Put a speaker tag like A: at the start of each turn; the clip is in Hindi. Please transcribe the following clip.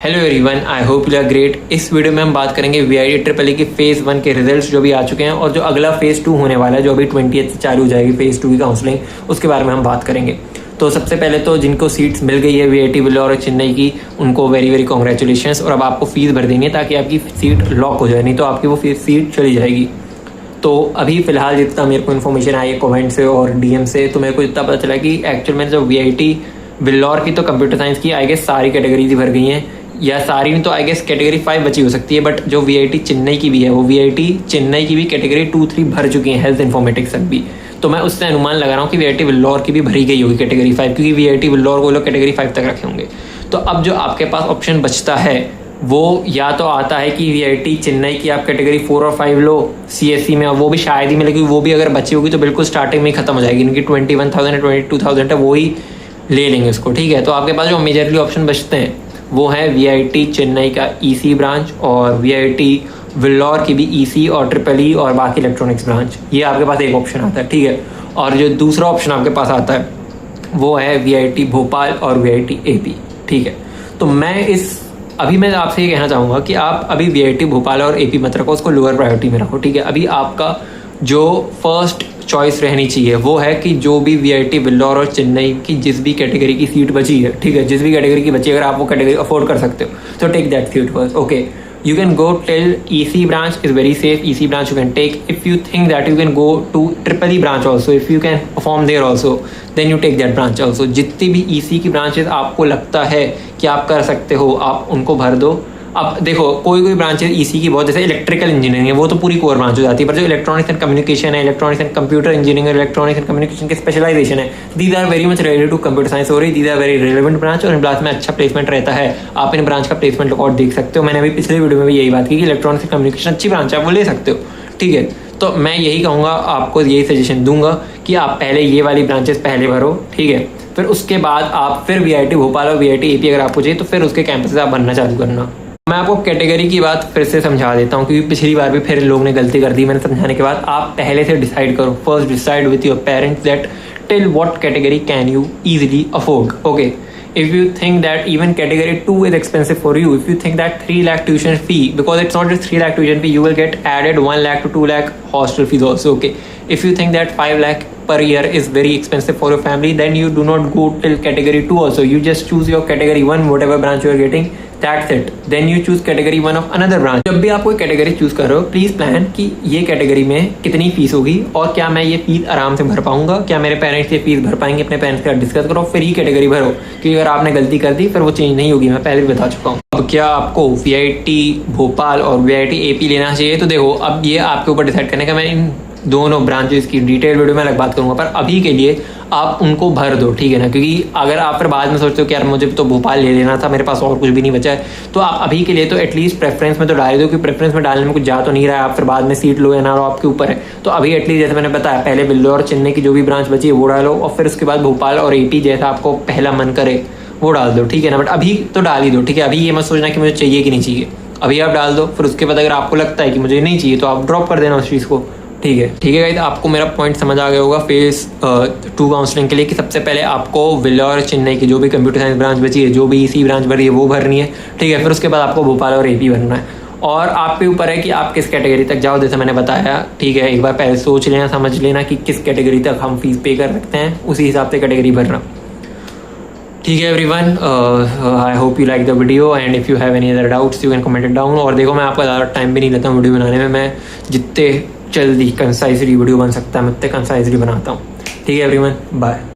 A: Hello everyone, I hope you are great. इस वीडियो में हम बात करेंगे वीआईटी ट्रिपल ई के फेज़ 1 के रिजल्ट्स जो भी आ चुके हैं और जो अगला फेज़ 2 होने वाला है जो अभी 20 से चालू हो जाएगी फेज़ 2 की काउंसलिंग, उसके बारे में हम बात करेंगे। तो सबसे पहले तो जिनको सीट्स मिल गई है वीआईटी वेल्लोर और चेन्नई की, उनको वेरी वेरी कॉन्ग्रेचुलेशंस। और अब आपको फीस भर देनी है ताकि आपकी सीट लॉक हो जाए, नहीं तो आपकी वो सीट चली जाएगी। तो अभी फिलहाल जितना मेरे को इन्फॉर्मेशन आई है कमेंट से और डीएम से, तो मेरे को इतना पता चला कि एक्चुअल में जो वीआईटी वेल्लोर की तो कंप्यूटर साइंस की आई गेस सारी कैटेगरीज भर गई हैं, या सारी नहीं तो आई गेस कैटेगरी 5 बची हो सकती है। बट जो वीआईटी चेन्नई की भी है, वो वीआईटी चेन्नई की भी कैटेगरी 2, 3 भर चुकी है, हेल्थ इन्फॉर्मेटिक्स तक भी। तो मैं उससे अनुमान लगा रहा हूँ कि वीआईटी वेल्लोर की भी भरी गई होगी कैटेगरी 5, क्योंकि वीआईटी वेल्लोर को लोग कैटेगरी 5 तक रखे होंगे। तो अब जो आपके पास ऑप्शन बचता है वो या तो आता है कि वीआईटी चेन्नई की आप कैटेगरी 4 और 5 लो सीएससी में, और वो भी शायद ही मिलेगी। वो भी अगर बची होगी तो बिल्कुल स्टार्टिंग में ही खत्म हो जाएगी, इनकी 21,000 22,000 है, वो ही ले लेंगे उसको, ठीक है। तो आपके पास जो मेजरली ऑप्शन बचते हैं वो है वीआईटी चेन्नई का ईसी ब्रांच और वीआईटी वेल्लोर की भी ईसी और ट्रिपल ई और बाकी इलेक्ट्रॉनिक्स ब्रांच। ये आपके पास एक ऑप्शन आता है, ठीक है। और जो दूसरा ऑप्शन आपके पास आता है वो है वीआईटी भोपाल और वीआईटी एपी, ठीक है। तो अभी मैं आपसे ये कहना चाहूँगा कि आप अभी वीआईटी भोपाल और एपी मत रखो, उसको लोअर प्रायोरिटी में रखो, ठीक है। अभी आपका जो फर्स्ट चॉइस रहनी चाहिए वो है कि जो भी वीआईटी वेल्लोर और चेन्नई की जिस भी कैटेगरी की सीट बची है, ठीक है, जिस भी कैटेगरी की बची, अगर आप वो कैटेगरी अफोर्ड कर सकते हो तो take that seat first, okay. You can go till EC branch is very safe. EC branch you can take. If you think that you can go to triple E branch also, if you can perform there also, then you take that branch also. जितनी भी EC की ब्रांचेस आपको लगता है कि आप कर सकते हो, आप उनको भर दो। अब देखो कोई ब्रांचेस ईसी की बहुत, जैसे इलेक्ट्रिकल इंजीनियरिंग है, वो तो पूरी कोर ब्रांच हो जाती है, पर जो इलेक्ट्रॉनिक्स एंड कम्युनिकेशन है, electronics and computer engineering, electronics and communication के स्पेशलाइजेशन है, these are very much related to computer science हो रही, these are very relevant branch और इन ब्रांच में अच्छा प्लेसमेंट रहता है। आप इन ब्रांच का प्लेसमेंट रिकॉर्ड देख सकते हो। मैंने अभी पिछले वीडियो में भी यही बात की कि इलेक्ट्रॉनिक्स एंड कम्युनिकेशन अच्छी ब्रांच है, आप वो ले सकते हो, ठीक है। तो मैं यही कहूँगा, आपको यही सजेशन दूंगा कि आप पहले ये वाली ब्रांचेस पहले भरो, ठीक है। फिर उसके बाद आप फिर वीआईटी भोपाल और वीआईटी एपी अगर आपको चाहिए तो फिर उसके कैंपस आप बनना चालू करना। मैं आपको कैटेगरी की बात फिर से समझा देता हूँ, क्योंकि पिछली बार भी फिर लोग ने गलती कर दी मैंने समझाने के बाद। आप पहले से डिसाइड करो, first decide with your parents that till what category can you easily afford, okay. If you think that even category 2 is expensive for you, if you think that 3 lakh tuition fee, because it's not just 3 lakh tuition fee, you will get added 1 lakh to 2 lakh hostel fees also, okay. If you think that 5 lakh per year is very expensive for your family, then you do not go till category 2 also. You just choose your category 1, whatever branch you are getting, that's it. Then you choose category 1 of another branch. जब भी आप कोई कैटेगरी चूज कर रहे हो, प्लीज प्लान कि ये कैटेगरी में कितनी फीस होगी और क्या मैं ये फीस आराम से भर पाऊंगा, क्या मेरे पेरेंट्स ये फीस भर पाएंगे। अपने पेरेंट्स के साथ डिस्कस करो, फिर ही कैटेगरी भरो, क्योंकि अगर आपने गलती कर दी फिर वो चेंज नहीं होगी, मैं पहले भी बता चुका हूँ। अब क्या आपको वीआईटी भोपाल और वीआईटी एपी लेना चाहिए, तो देखो अब ये आपके ऊपर डिसाइड करने का। मैं इन दोनों ब्रांचेस की डिटेल वीडियो में अलग बात करूंगा, पर अभी के लिए आप उनको भर दो, ठीक है ना। क्योंकि अगर आप फिर बाद में सोचते हो कि यार मुझे तो भोपाल ले लेना था, मेरे पास और कुछ भी नहीं बचा है, तो आप अभी के लिए तो एटलीस्ट प्रेफरेंस में तो डाल दो, क्योंकि प्रेफरेंस में डालने में कुछ जा तो नहीं रहा है। आप फिर बाद में सीट लो या ना लो, आपके ऊपर है। तो अभी एटलीस्ट जैसे मैंने बताया, पहले वेल्लोर और चेन्नई की जो भी ब्रांच बची है वो डालो, और फिर उसके बाद भोपाल और एपी जैसा आपको पहला मन करे वो डाल दो, ठीक है ना। बट अभी तो डाल ही दो, ठीक है। अभी ये मत सोचना कि मुझे चाहिए कि नहीं चाहिए, अभी आप डाल दो। फिर उसके बाद अगर आपको लगता है कि मुझे नहीं चाहिए तो आप ड्रॉप कर देना उस चीज़ को, ठीक है। ठीक है गाइस, आपको मेरा पॉइंट समझ आ गया होगा फेज 2 काउंसलिंग के लिए, कि सबसे पहले आपको वेल्लोर और चेन्नई की जो भी कंप्यूटर साइंस ब्रांच बची है, जो भी ईसी ब्रांच भरी है वो भरनी है, ठीक है। फिर उसके बाद आपको भोपाल और एपी भरना है, और आपके ऊपर है कि आप किस कैटेगरी तक जाओ, जैसे मैंने बताया, ठीक है। एक बार पहले सोच लेना, समझ लेना कि किस कैटेगरी तक हम फीस पे कर सकते हैं, उसी हिसाब से कैटेगरी भरना, ठीक है। Everyone, I hope you like the video, and if you have any other doubts you can comment it down. और देखो, मैं आपका ज़्यादा टाइम भी नहीं लेता हूँ वीडियो बनाने में, मैं जितने जल्दी कंसाइजली वीडियो बन सकता है मैं उतने कंसाइजली बनाता हूँ, ठीक है एवरीवन, बाय।